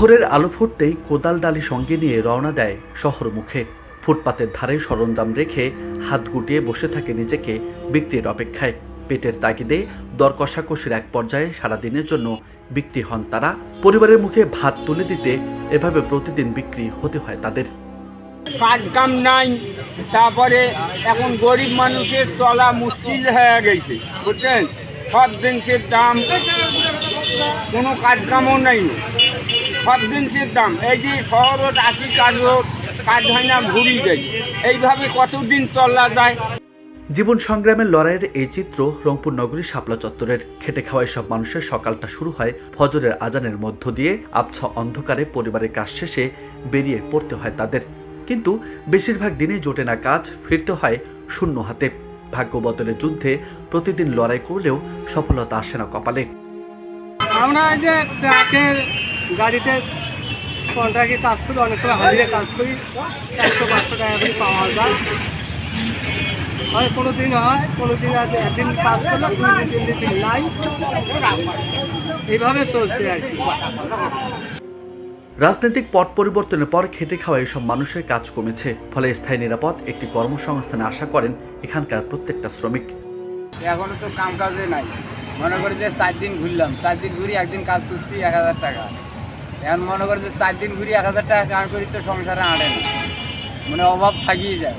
ভোরের আলো ফুটতেই কোদাল ডালি সঙ্গে নিয়ে রওনা দেয় শহর মুখে। ফুটপাতের ধারে সরঞ্জাম রেখে হাত গুটিয়ে বসে থাকে নিজেকে বিক্রির অপেক্ষায়। পেটের তাগিদে দর কষাকষির এক পর্যায়ে সারাদিনের জন্য বিক্রি হন তারা। পরিবারের মুখে ভাত তুলে দিতে এভাবে প্রতিদিন বিক্রি হতে হয় তাদের। কাজ কাম নাই, তারপরে এখন গরিব মানুষের চলা মুশকিল হয়ে গেছে, বুঝছেন। সব জিনিসের দাম, কোনো কাজ কামও নেই, সব জিনিসের দাম। এই যে শহরত আসি কাজ হয় না, ঘুরি গেছে, এইভাবে কতদিন চলা যায়। জীবন সংগ্রামের লড়াইয়ের এই চিত্র রংপুর নগরী শাপলা চত্বরের। খেটে খাওয়া সব মানুষের সকালটা শুরু হয় ফজরের আজানের মধ্য দিয়ে। আবছা অন্ধকারে পরিবারের কাজ শেষে বেরিয়ে পড়তে হয় তাদের। কিন্তু বেশিরভাগ দিনে জোটে না কাজ, ফিরতে হয় শূন্য হাতে। ভাগ্য বদলের যুদ্ধে প্রতিদিন লড়াই করলেও সফলতা আসে না কপালে। আমরা এই যে ট্রাকের গাড়িতে কন্ট্রাক্টে কাজ করি, অনেক সময় হাজিরে কাজ করি, 400-500 টাকা করে পাওয়া যায়। হয় কোনো দিন হয়, কোনো দিন একদিন কাজ করলাম, 2 দিন 3 দিন নাই, এইভাবে চলছে আর কি। রাজনৈতিক পট পরিবর্তনের পর খেটে খাওয়া এসব মানুষের কাজ কমেছে, ফলে স্থায়ী নিরাপদ একটি কর্মসংস্থানে আশা করেন এখানকার প্রত্যেকটা শ্রমিক। এখনো তো কাম কাজে নাই, মনে করি যে 4 দিন ঘুরলাম, 4 দিন ঘুরি একদিন কাজ করছি 1000 টাকা। এখন মনে করি যে 4 দিন ঘুরি 1000 টাকা কাম করি তো সংসারে আঁটে না, মানে অভাব থাকিয়ে যায়।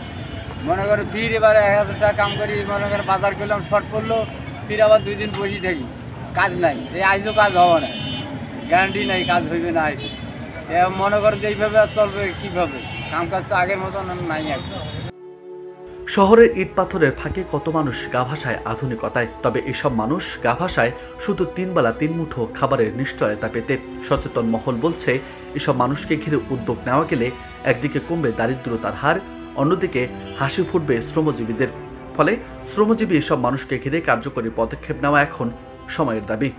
মনে করি ফির এবারে 1000 টাকা কাম করি, মনে করি বাজার করলাম শর্ট পড়লো, ফির আবার 2 দিন বসে থাকি, কাজ নাই। এই আজও কাজ হবে না, গ্যারান্টি নাই কাজ হইবে না। মনে করো যে এইভাবে আর চলবে কীভাবে, কাম কাজ তো আগের মতন নাই একদম। শহরের ইট পাথরের ফাঁকে কত মানুষ গা ভাসায় আধুনিকতায়। তবে এসব মানুষ গা ভাসায় শুধু 3 বেলা 3 মুঠো খাবারের নিশ্চয়তা পেতে। সচেতন মহল বলছে, এসব মানুষকে ঘিরে উদ্যোগ নেওয়া গেলে একদিকে কমবে দারিদ্রতার হার, অন্যদিকে হাসি ফুটবে শ্রমজীবীদের। ফলে শ্রমজীবী এসব মানুষকে ঘিরে কার্যকরী পদক্ষেপ নেওয়া এখন সময়ের দাবি।